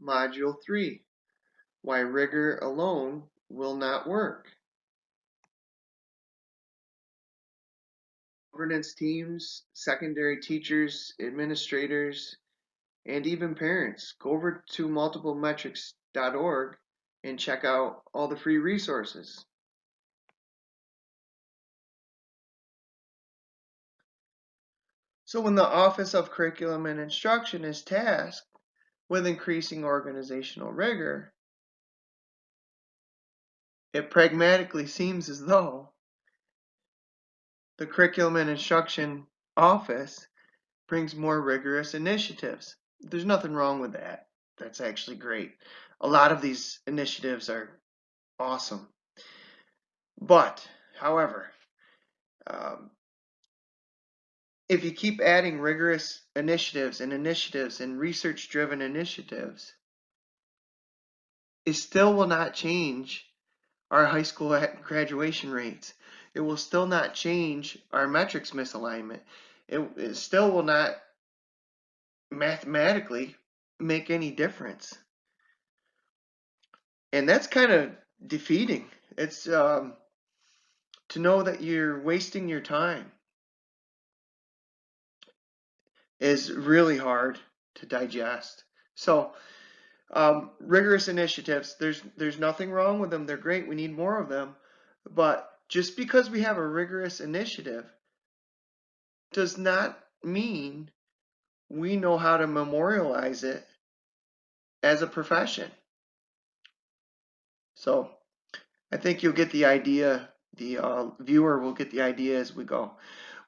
Module 3, Why Rigor Alone Will Not Work. Governance teams, secondary teachers, administrators, and even parents. Go over to multiplemetrics.org and check out all the free resources. So when the Office of Curriculum and Instruction is tasked with increasing organizational rigor, it pragmatically seems as though the Curriculum and Instruction Office brings more rigorous initiatives. There's nothing wrong with that. That's actually great. A lot of these initiatives are awesome. But, however, if you keep adding rigorous initiatives and research-driven initiatives, it still will not change our high school graduation rates. It will still not change our metrics misalignment. It still will not mathematically make any difference. And that's kind of defeating. It's to know that you're wasting your time is really hard to digest. So rigorous initiatives, there's nothing wrong with them. They're great. We need more of them. But just because we have a rigorous initiative does not mean we know how to memorialize it as a profession. So I think you'll get the idea, the viewer will get the idea as we go.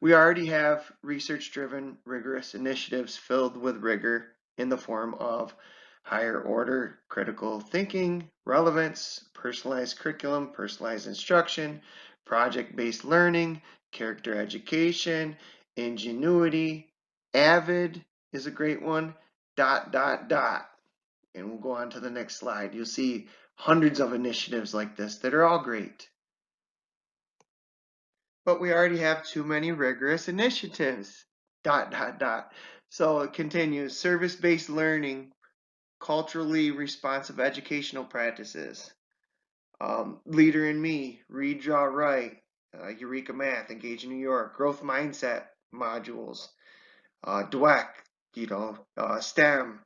We already have research-driven, rigorous initiatives filled with rigor in the form of higher order critical thinking, relevance, personalized curriculum, personalized instruction, project-based learning, character education, ingenuity, AVID is a great one, ... And we'll go on to the next slide. You'll see hundreds of initiatives like this that are all great. But we already have too many rigorous initiatives, ... So it continues, service-based learning, culturally responsive educational practices, Leader in Me, Read, Draw, Write, Eureka Math, Engage in New York, growth mindset modules, DWEC, STEM,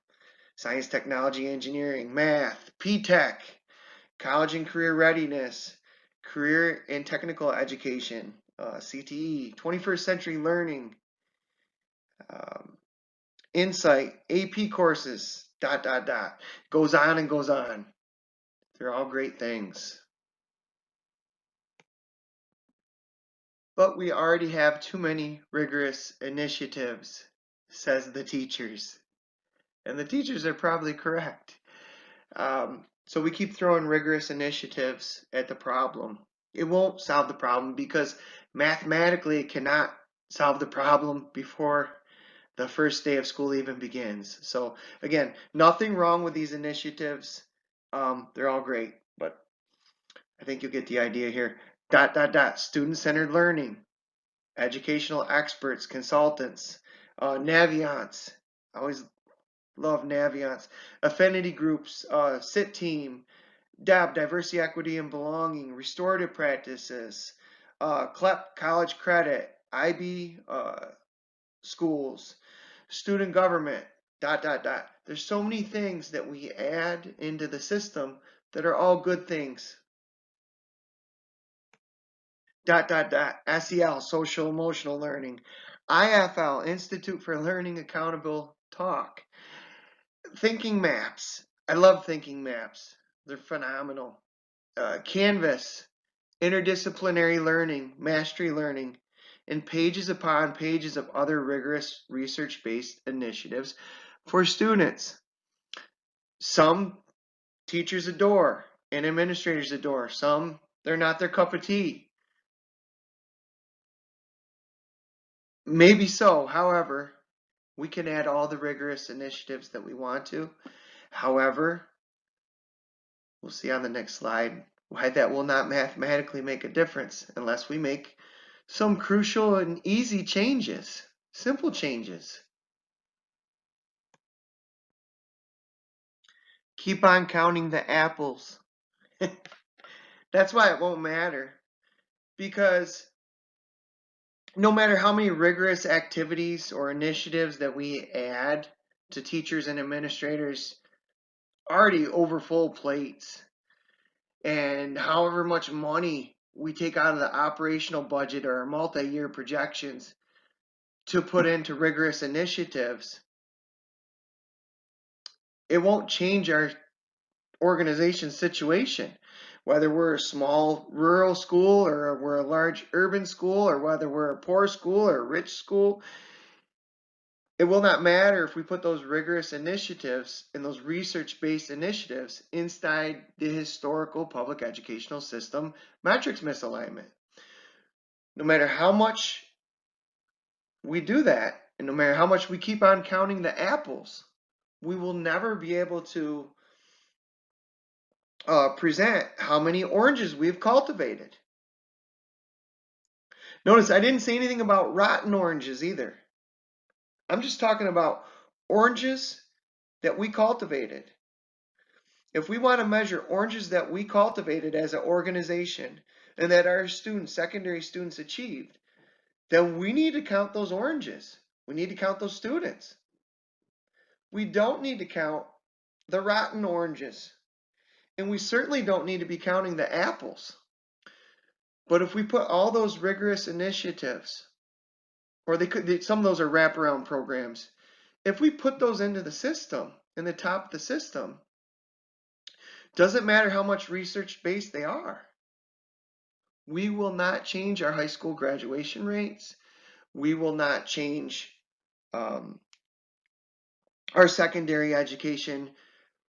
science, technology, engineering, math, P-Tech, college and career readiness, career and technical education, CTE, 21st century learning, insight, AP courses, ... Goes on and goes on. They're all great things. But we already have too many rigorous initiatives, says the teachers. And the teachers are probably correct. So we keep throwing rigorous initiatives at the problem. It won't solve the problem because mathematically it cannot solve the problem before the first day of school even begins. So again, nothing wrong with these initiatives. They're all great, but I think you'll get the idea here. ... Student-centered learning, educational experts, consultants, Naviance. I always love Naviance. Affinity groups, SIT team, diversity, equity, and belonging, restorative practices, CLEP, college credit, IB schools, student government, ... There's so many things that we add into the system that are all good things. ... SEL, social emotional learning, IFL, Institute for Learning Accountable Talk, thinking maps. I love thinking maps. They're phenomenal. Canvas, interdisciplinary learning, mastery learning, and pages upon pages of other rigorous research-based initiatives for students. Some teachers adore and administrators adore. Some, they're not their cup of tea. Maybe so. However, we can add all the rigorous initiatives that we want to. However, we'll see on the next slide why that will not mathematically make a difference unless we make some crucial and easy changes, simple changes. Keep on counting the apples. That's why it won't matter. Because no matter how many rigorous activities or initiatives that we add to teachers and administrators, already over full plates, and however much money we take out of the operational budget or our multi-year projections to put into rigorous initiatives, it won't change our organization situation. Whether we're a small rural school or we're a large urban school or whether we're a poor school or a rich school, it will not matter if we put those rigorous initiatives and those research-based initiatives inside the historical public educational system metrics misalignment. No matter how much we do that, and no matter how much we keep on counting the apples, we will never be able to present how many oranges we've cultivated. Notice I didn't say anything about rotten oranges either. I'm just talking about oranges that we cultivated. If we want to measure oranges that we cultivated as an organization and that our students, secondary students, achieved, then we need to count those oranges. We need to count those students. We don't need to count the rotten oranges. And we certainly don't need to be counting the apples. But if we put all those rigorous initiatives, or some of those are wraparound programs, if we put those into the system, in the top of the system, doesn't matter how much research based they are. We will not change our high school graduation rates. We will not change our secondary education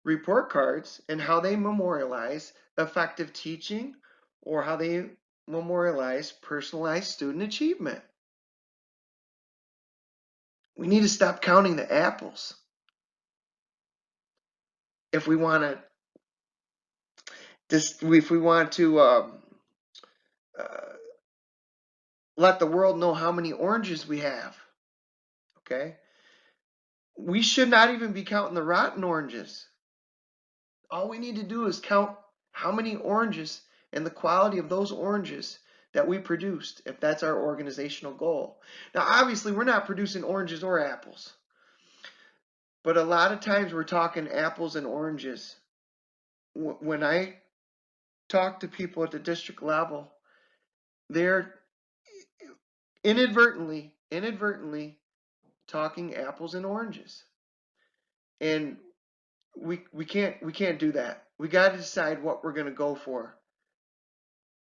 report cards and how they memorialize effective teaching or how they memorialize personalized student achievement. We need to stop counting the apples if we want to let the world know how many oranges we have. Okay, we should not even be counting the rotten oranges. All we need to do is count how many oranges and the quality of those oranges that we produced, if that's our organizational goal. Now, obviously, we're not producing oranges or apples, but a lot of times we're talking apples and oranges. When I talk to people at the district level, they're inadvertently talking apples and oranges. And we can't do that. We got to decide what we're going to go for.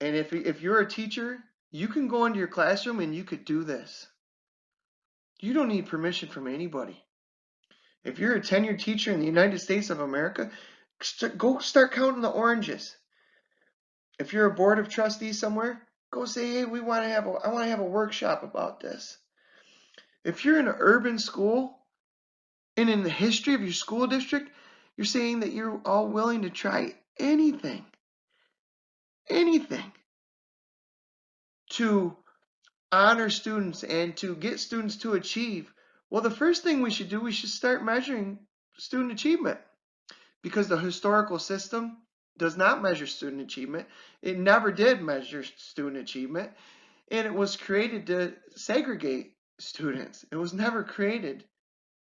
And if you're a teacher, you can go into your classroom and you could do this. You don't need permission from anybody. If you're a tenured teacher in the United States of America, go start counting the oranges. If you're a board of trustees somewhere, go say, hey, I want to have a workshop about this. If you're in an urban school and in the history of your school district, you're saying that you're all willing to try anything to honor students and to get students to achieve. Well, the first thing we should do, we should start measuring student achievement, because the historical system does not measure student achievement. It never did measure student achievement, and it was created to segregate students. It was never created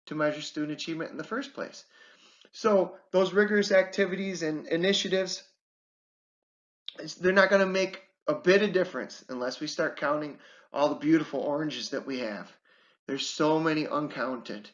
to measure student achievement in the first place. So those rigorous activities and initiatives, they're not going to make a bit of difference unless we start counting all the beautiful oranges that we have. There's so many uncounted.